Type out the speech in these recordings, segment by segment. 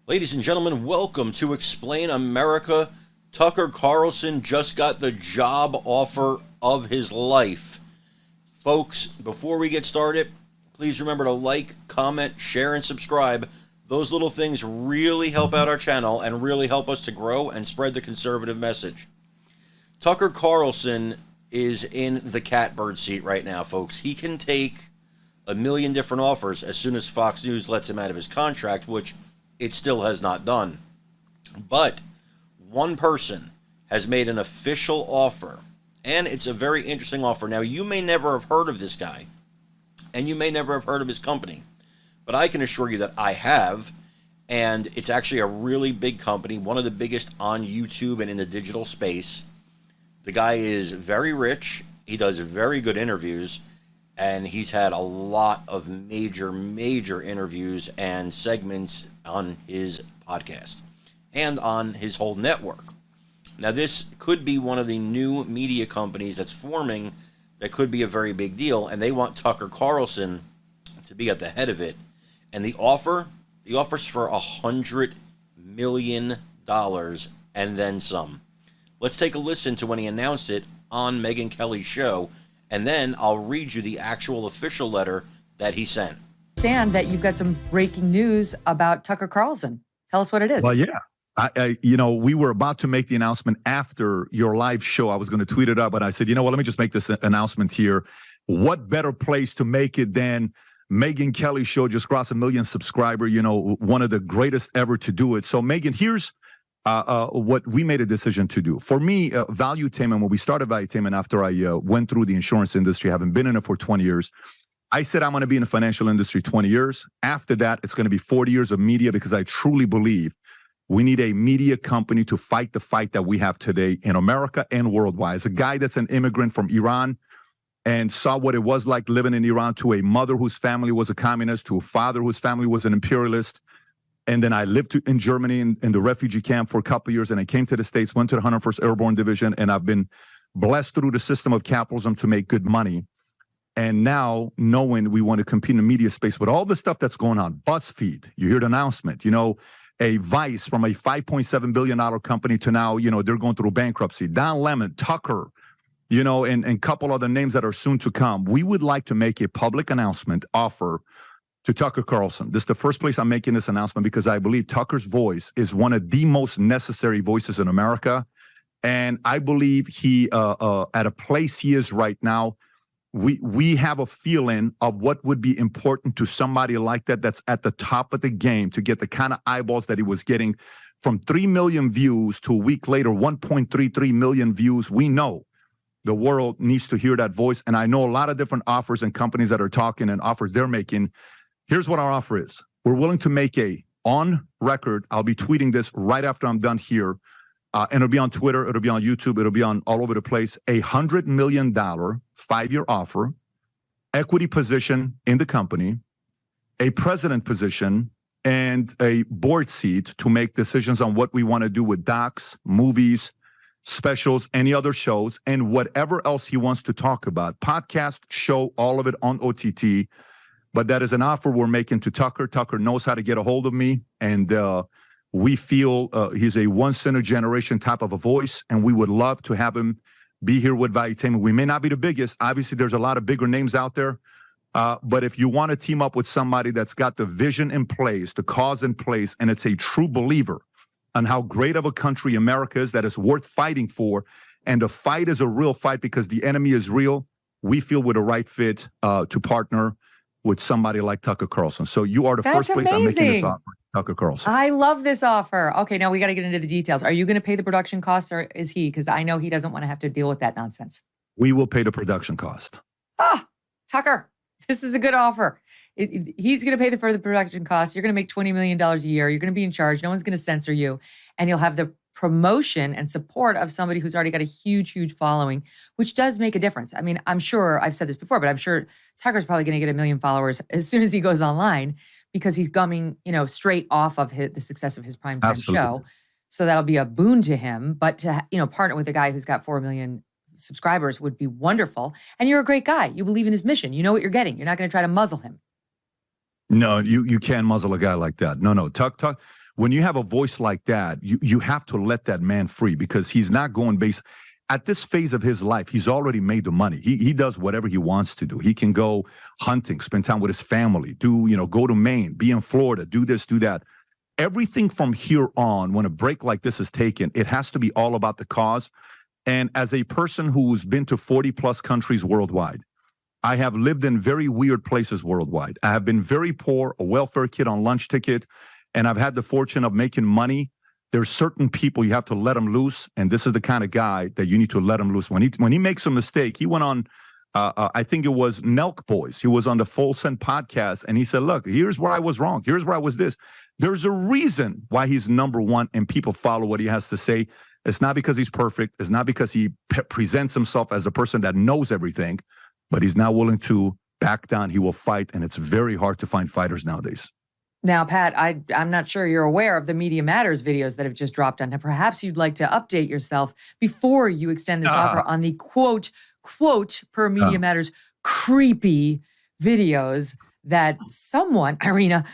Ladies and gentlemen, welcome to Explain America. Tucker Carlson just got the job offer of his life. Folks, before we get started, please remember to like, comment, share, and subscribe. Those little things really help out our channel and really help us to grow and spread the conservative message. Tucker Carlson is in the catbird seat right now, folks. He can take a million different offers as soon as Fox News lets him out of his contract, which it still has not done. But one person has made an official offer, and it's a very interesting offer. Now, you may never have heard of this guy, and you may never have heard of his company, but I can assure you that I have, and it's actually a really big company, one of the biggest on YouTube and in the digital space. The guy is very rich. He does very good interviews, and he's had a lot of major interviews and segments on his podcast and on his whole network. Now, this could be one of the new media companies that's forming that could be a very big deal, and they want Tucker Carlson to be at the head of it. And the offer's for $100 million and then some. Let's take a listen to when he announced it on Megyn Kelly's show, and then I'll read you the actual official letter that he sent. Understand that you've got some breaking news about Tucker Carlson. Tell us what it is. Well, yeah. We were about to make the announcement after your live show. I was going to tweet it up, but I said, let me just make this announcement here. What better place to make it than Megyn Kelly's show just crossed 1 million subscribers, one of the greatest ever to do it. So, Megyn, here's what we made a decision to do. For me, Valuetainment, when we started Valuetainment after I went through the insurance industry, having been in it for 20 years, I said I'm going to be in the financial industry 20 years. After that, it's going to be 40 years of media because I truly believe we need a media company to fight the fight that we have today in America and worldwide. As a guy that's an immigrant from Iran and saw what it was like living in Iran, to a mother whose family was a communist, to a father whose family was an imperialist, and then I lived in Germany in the refugee camp for a couple of years, and I came to the States, went to the 101st Airborne Division, and I've been blessed through the system of capitalism to make good money. And now, knowing we want to compete in the media space with all the stuff that's going on, BuzzFeed, you hear the announcement, a Vice from a $5.7 billion company to now, they're going through bankruptcy. Don Lemon, Tucker, and a couple other names that are soon to come. We would like to make a public announcement offer to Tucker Carlson. This is the first place I'm making this announcement because I believe Tucker's voice is one of the most necessary voices in America. And I believe he, at a place he is right now, we have a feeling of what would be important to somebody like that that's at the top of the game to get the kind of eyeballs that he was getting from 3 million views to a week later, 1.33 million views. We know the world needs to hear that voice. And I know a lot of different offers and companies that are talking and offers they're making. Here's what our offer is. We're willing to make on record. I'll be tweeting this right after I'm done here. And it'll be on Twitter, it'll be on YouTube, it'll be on all over the place. $100 million 5-year offer, equity position in the company, a president position, and a board seat to make decisions on what we want to do with docs, movies, specials, any other shows, and whatever else he wants to talk about. Podcast, show, all of it on OTT. But that is an offer we're making to Tucker. Tucker knows how to get a hold of me, and we feel he's a once-in-a-generation type of a voice, and we would love to have him be here with Valuetainment. We may not be the biggest. Obviously, there's a lot of bigger names out there. But if you want to team up with somebody that's got the vision in place, the cause in place, and it's a true believer on how great of a country America is that is worth fighting for, and the fight is a real fight because the enemy is real, we feel we're the right fit to partner with somebody like Tucker Carlson. So you are the first place I'm making this offer, Tucker Carlson. I love this offer. Okay, now we got to get into the details. Are you going to pay the production costs, or is he? Because I know he doesn't want to have to deal with that nonsense. We will pay the production cost. Tucker, this is a good offer. He's going to pay for the production costs. You're going to make $20 million a year. You're going to be in charge. No one's going to censor you. And you'll have the promotion and support of somebody who's already got a huge following, which does make a difference. I mean, I'm sure I've said this before, but I'm sure Tucker's probably going to get 1 million followers as soon as he goes online because he's gumming, straight off of the success of his primetime show. So that'll be a boon to him. But to, partner with a guy who's got 4 million subscribers would be wonderful. And you're a great guy. You believe in his mission. You know what you're getting. You're not going to try to muzzle him. No, you can't muzzle a guy like that. No. Tuck. when you have a voice like that, you have to let that man free, because he's not going based at this phase of his life. He's already made the money. He does whatever he wants to do. He can go hunting, spend time with his family, go to Maine, be in Florida, do this, do that. Everything from here on, when a break like this is taken, it has to be all about the cause. And as a person who's been to 40 plus countries worldwide, I have lived in very weird places worldwide. I have been very poor, a welfare kid on lunch ticket, and I've had the fortune of making money. There's certain people you have to let them loose, and this is the kind of guy that you need to let him loose. When he makes a mistake, he went on, I think it was Nelk Boys. He was on the Full Send podcast, and he said, look, here's where I was wrong. Here's where I was this. There's a reason why he's number one, and people follow what he has to say. It's not because he's perfect. It's not because he presents himself as a person that knows everything, but he's not willing to back down. He will fight, and it's very hard to find fighters nowadays. Now, Pat, I'm not sure you're aware of the Media Matters videos that have just dropped on. Now, perhaps you'd like to update yourself before you extend this offer on the quote, per Media Matters, creepy videos that someone, Irina,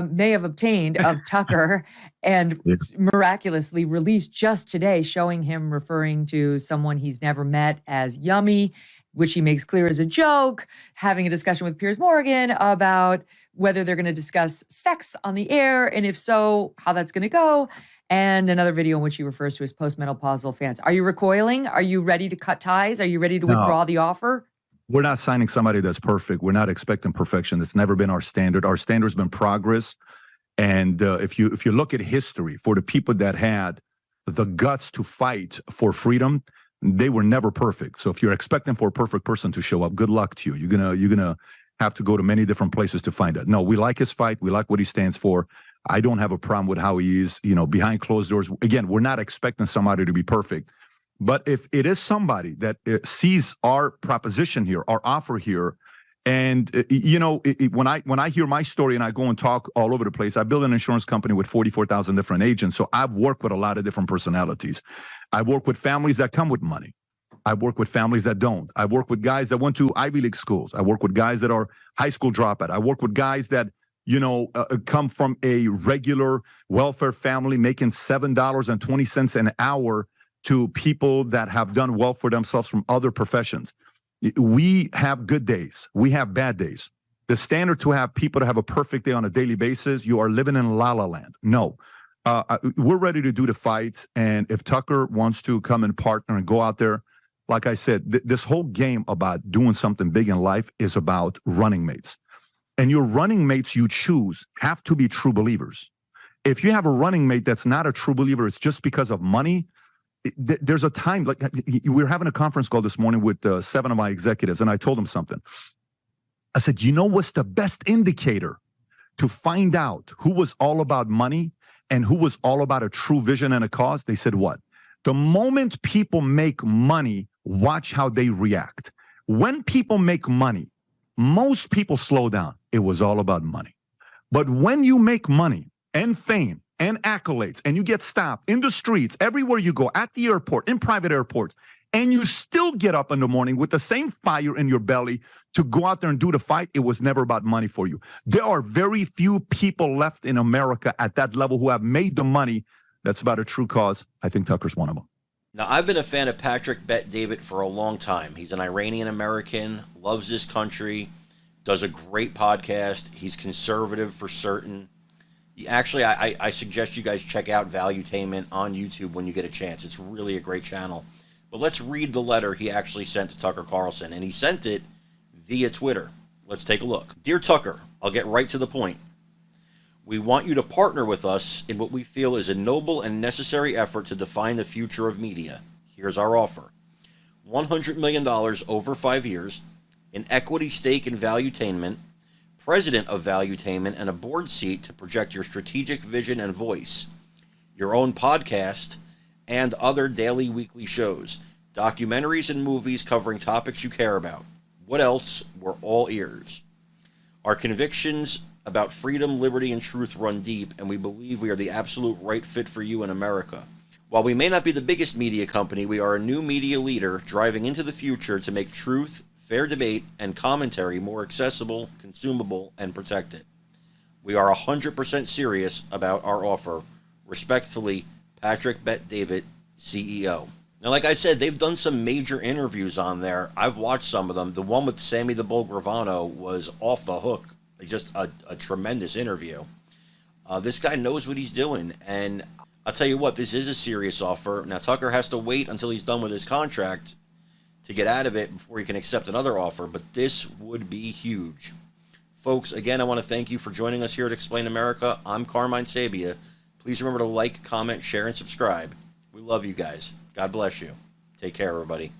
may have obtained of Tucker and miraculously released just today, showing him referring to someone he's never met as yummy, which he makes clear as a joke, having a discussion with Piers Morgan about whether they're going to discuss sex on the air, and if so, how that's going to go, and another video in which he refers to his postmenopausal fans. Are you recoiling? Are you ready to cut ties? Are you ready to withdraw the offer? We're not signing somebody that's perfect. We're not expecting perfection. That's never been our standard. Our standard's been progress. And if you look at history, for the people that had the guts to fight for freedom, they were never perfect. So if you're expecting for a perfect person to show up, good luck to you. You're gonna have to go to many different places to find it. No, we like his fight. We like what he stands for. I don't have a problem with how he is, behind closed doors. Again, we're not expecting somebody to be perfect. But if it is somebody that sees our proposition here, our offer here, and when I hear my story and I go and talk all over the place, I built an insurance company with 44,000 different agents. So I've worked with a lot of different personalities. I work with families that come with money. I work with families that don't. I work with guys that went to Ivy League schools. I work with guys that are high school dropout. I work with guys that come from a regular welfare family making $7.20 an hour to people that have done well for themselves from other professions. We have good days. We have bad days. The standard to have people to have a perfect day on a daily basis, you are living in la la land. No, we're ready to do the fight. And if Tucker wants to come and partner and go out there, like I said, this whole game about doing something big in life is about running mates. And your running mates you choose have to be true believers. If you have a running mate that's not a true believer, it's just because of money. There's a time, like we were having a conference call this morning with 7 of my executives, and I told them something. I said, what's the best indicator to find out who was all about money and who was all about a true vision and a cause? They said, what? The moment people make money, watch how they react. When people make money, most people slow down. It was all about money. But when you make money and fame and accolades, and you get stopped in the streets, everywhere you go, at the airport, in private airports, and you still get up in the morning with the same fire in your belly to go out there and do the fight, it was never about money for you. There are very few people left in America at that level who have made the money that's about a true cause. I think Tucker's one of them. Now, I've been a fan of Patrick Bet-David for a long time. He's an Iranian-American, loves this country, does a great podcast. He's conservative for certain. Actually, I suggest you guys check out Valuetainment on YouTube when you get a chance. It's really a great channel. But let's read the letter he actually sent to Tucker Carlson, and he sent it via Twitter. Let's take a look. Dear Tucker, I'll get right to the point. We want you to partner with us in what we feel is a noble and necessary effort to define the future of media. Here's our offer. $100 million over 5 years, an equity stake in Valuetainment, president of Valuetainment, and a board seat to project your strategic vision and voice, your own podcast, and other daily, weekly shows, documentaries and movies covering topics you care about. What else? We're all ears. Our convictions about freedom, liberty, and truth run deep, and we believe we are the absolute right fit for you in America. While we may not be the biggest media company, we are a new media leader driving into the future to make truth, fair debate, and commentary more accessible, consumable, and protected. We are 100% serious about our offer. Respectfully, Patrick Bet David, CEO. Now, like I said, they've done some major interviews on there. I've watched some of them. The one with Sammy the Bull Gravano was off the hook. Just a tremendous interview. This guy knows what he's doing. And I'll tell you what, this is a serious offer. Now, Tucker has to wait until he's done with his contract to get out of it before he can accept another offer. But this would be huge. Folks, again, I want to thank you for joining us here at Explain America. I'm Carmine Sabia. Please remember to like, comment, share, and subscribe. We love you guys. God bless you. Take care, everybody.